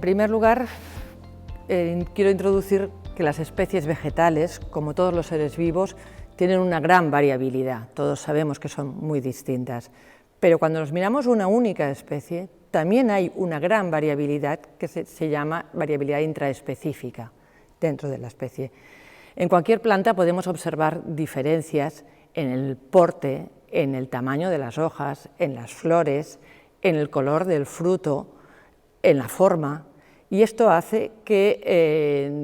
primer lugar, quiero introducir que las especies vegetales, como todos los seres vivos, tienen una gran variabilidad. Todos sabemos que son muy distintas. Pero cuando nos miramos una única especie, también hay una gran variabilidad que se llama variabilidad intraespecífica dentro de la especie. En cualquier planta podemos observar diferencias en el porte, en el tamaño de las hojas, en las flores, en el color del fruto, en la forma, y esto hace que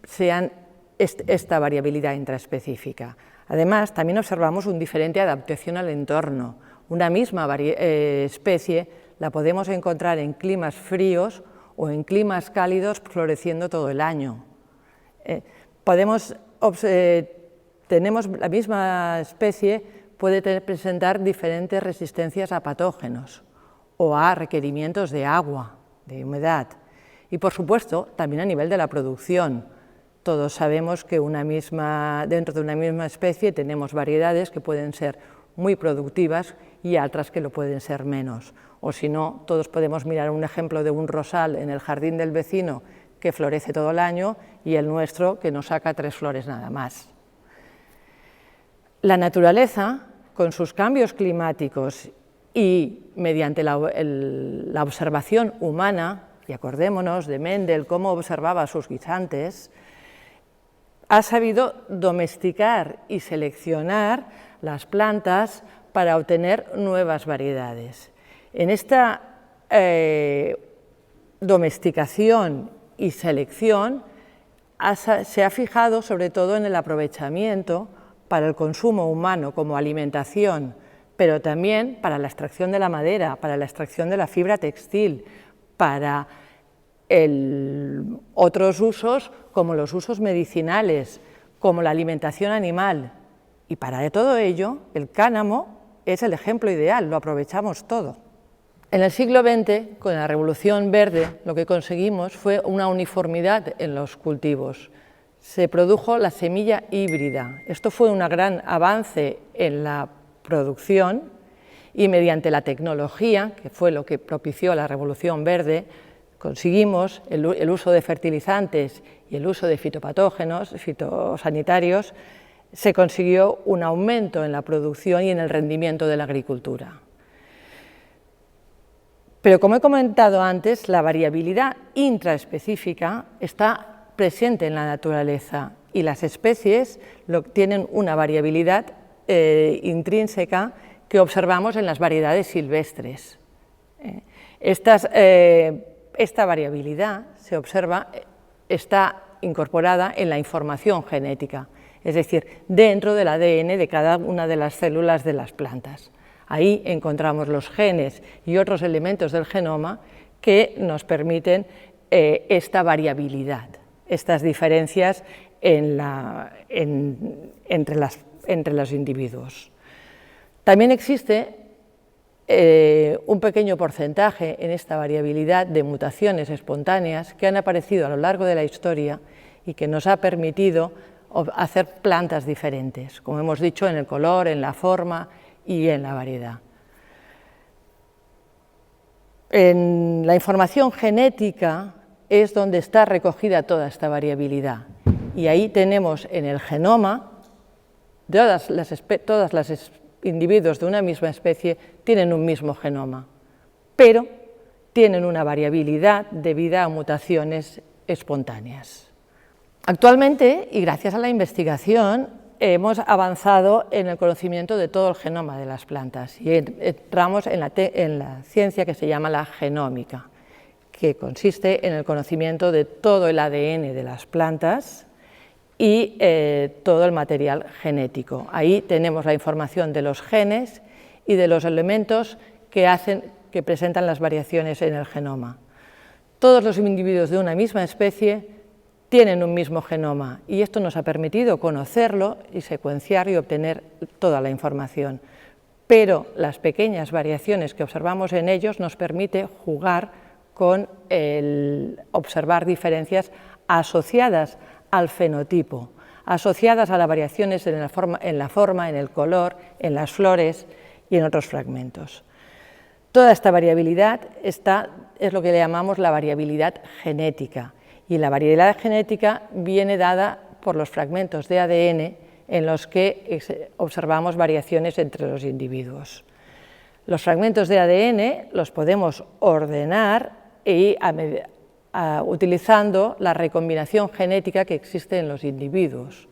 sean esta variabilidad intraespecífica. Además, también observamos una diferente adaptación al entorno. Una misma especie la podemos encontrar en climas fríos o en climas cálidos floreciendo todo el año. Tenemos la misma especie puede presentar diferentes resistencias a patógenos o a requerimientos de agua, de humedad. Y por supuesto, también a nivel de la producción. Todos sabemos que dentro de una misma especie tenemos variedades que pueden ser muy productivas y otras que lo pueden ser menos. O si no, todos podemos mirar un ejemplo de un rosal en el jardín del vecino que florece todo el año y el nuestro que nos saca 3 flores nada más. La naturaleza, con sus cambios climáticos y mediante la observación humana, y acordémonos de Mendel, cómo observaba a sus guisantes, ha sabido domesticar y seleccionar las plantas para obtener nuevas variedades. En esta domesticación y selección se ha fijado sobre todo en el aprovechamiento para el consumo humano como alimentación, pero también para la extracción de la madera, para la extracción de la fibra textil, para otros usos como los usos medicinales, como la alimentación animal. Y para todo ello, el cáñamo es el ejemplo ideal, lo aprovechamos todo. En el siglo XX, con la Revolución Verde, lo que conseguimos fue una uniformidad en los cultivos. Se produjo la semilla híbrida. Esto fue un gran avance en la producción y mediante la tecnología, que fue lo que propició la Revolución Verde, conseguimos el uso de fertilizantes y el uso de fitopatógenos, fitosanitarios, se consiguió un aumento en la producción y en el rendimiento de la agricultura. Pero como he comentado antes, la variabilidad intraespecífica está presente en la naturaleza y las especies tienen una variabilidad intrínseca que observamos en las variedades silvestres. Esta variabilidad se observa, está incorporada en la información genética, es decir, dentro del ADN de cada una de las células de las plantas. Ahí encontramos los genes y otros elementos del genoma que nos permiten esta variabilidad, estas diferencias entre los individuos. También existe un pequeño porcentaje en esta variabilidad de mutaciones espontáneas que han aparecido a lo largo de la historia y que nos ha permitido hacer plantas diferentes, como hemos dicho, en el color, en la forma y en la variedad. En la información genética es donde está recogida toda esta variabilidad y ahí tenemos en el genoma todas las individuos de una misma especie tienen un mismo genoma, pero tienen una variabilidad debida a mutaciones espontáneas. Actualmente, y gracias a la investigación, hemos avanzado en el conocimiento de todo el genoma de las plantas y entramos en la ciencia que se llama la genómica, que consiste en el conocimiento de todo el ADN de las plantas y todo el material genético. Ahí tenemos la información de los genes y de los elementos que presentan las variaciones en el genoma. Todos los individuos de una misma especie tienen un mismo genoma y esto nos ha permitido conocerlo y secuenciar y obtener toda la información. Pero las pequeñas variaciones que observamos en ellos nos permite jugar con observar diferencias asociadas al fenotipo, asociadas a las variaciones en la forma, en el color, en las flores y en otros fragmentos. Toda esta variabilidad es lo que le llamamos la variabilidad genética, y la variabilidad genética viene dada por los fragmentos de ADN en los que observamos variaciones entre los individuos. Los fragmentos de ADN los podemos ordenar utilizando la recombinación genética que existe en los individuos.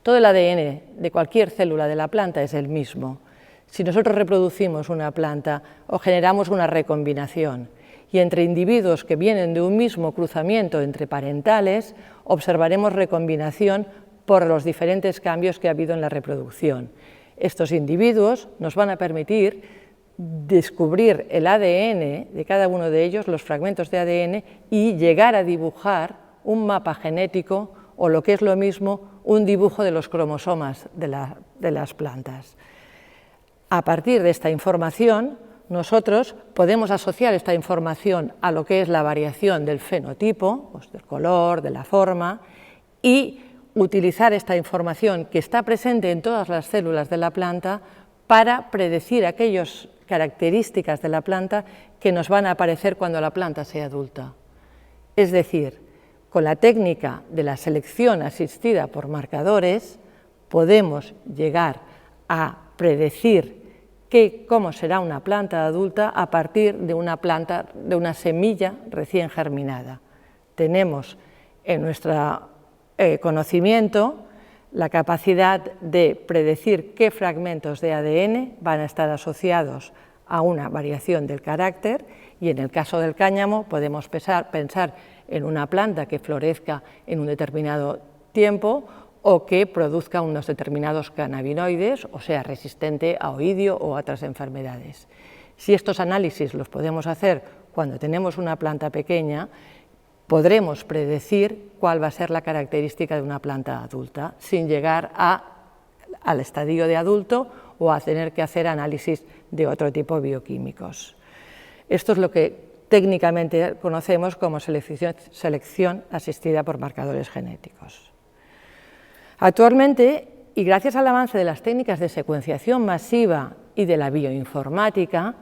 Todo el ADN de cualquier célula de la planta es el mismo. Si nosotros reproducimos una planta o generamos una recombinación y entre individuos que vienen de un mismo cruzamiento entre parentales, observaremos recombinación por los diferentes cambios que ha habido en la reproducción. Estos individuos nos van a permitir descubrir el ADN de cada uno de ellos, los fragmentos de ADN, y llegar a dibujar un mapa genético o, lo que es lo mismo, un dibujo de los cromosomas de las plantas. A partir de esta información, nosotros podemos asociar esta información a lo que es la variación del fenotipo, pues del color, de la forma, y utilizar esta información que está presente en todas las células de la planta para predecir aquellas características de la planta que nos van a aparecer cuando la planta sea adulta. Es decir, con la técnica de la selección asistida por marcadores podemos llegar a predecir cómo será una planta adulta a partir de una semilla recién germinada. Tenemos en nuestro conocimiento la capacidad de predecir qué fragmentos de ADN van a estar asociados a una variación del carácter, y en el caso del cáñamo podemos pensar en una planta que florezca en un determinado tiempo o que produzca unos determinados cannabinoides, o sea, resistente a oidio o a otras enfermedades. Si estos análisis los podemos hacer cuando tenemos una planta pequeña, podremos predecir cuál va a ser la característica de una planta adulta, sin llegar al estadio de adulto o a tener que hacer análisis de otro tipo bioquímicos. Esto es lo que técnicamente conocemos como selección asistida por marcadores genéticos. Actualmente, y gracias al avance de las técnicas de secuenciación masiva y de la bioinformática,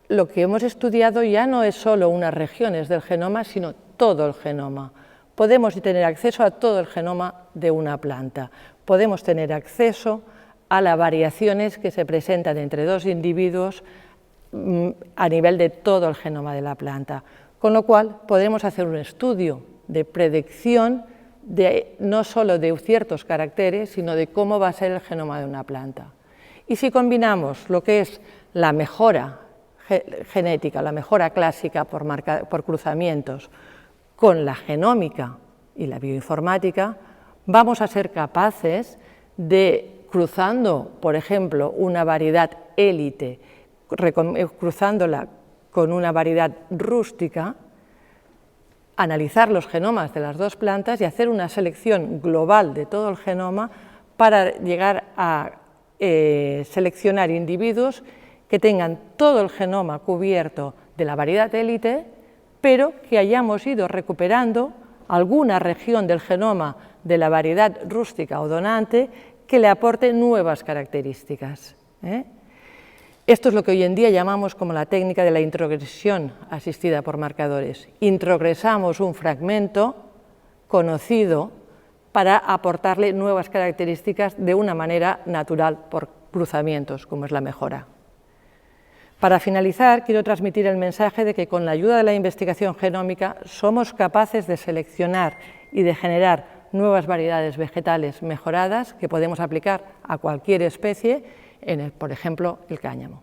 lo que hemos estudiado ya no es solo unas regiones del genoma, sino todo el genoma. Podemos tener acceso a todo el genoma de una planta, podemos tener acceso a las variaciones que se presentan entre dos individuos a nivel de todo el genoma de la planta, con lo cual podemos hacer un estudio de predicción no solo de ciertos caracteres, sino de cómo va a ser el genoma de una planta. Y si combinamos lo que es la mejora genética, la mejora clásica por cruzamientos, con la genómica y la bioinformática, vamos a ser capaces de, cruzando, por ejemplo, una variedad élite, cruzándola con una variedad rústica, analizar los genomas de las dos plantas y hacer una selección global de todo el genoma para llegar a seleccionar individuos que tengan todo el genoma cubierto de la variedad élite, pero que hayamos ido recuperando alguna región del genoma de la variedad rústica o donante que le aporte nuevas características. Esto es lo que hoy en día llamamos como la técnica de la introgresión asistida por marcadores. Introgresamos un fragmento conocido para aportarle nuevas características de una manera natural por cruzamientos, como es la mejora. Para finalizar, quiero transmitir el mensaje de que con la ayuda de la investigación genómica somos capaces de seleccionar y de generar nuevas variedades vegetales mejoradas que podemos aplicar a cualquier especie, por ejemplo, el cáñamo.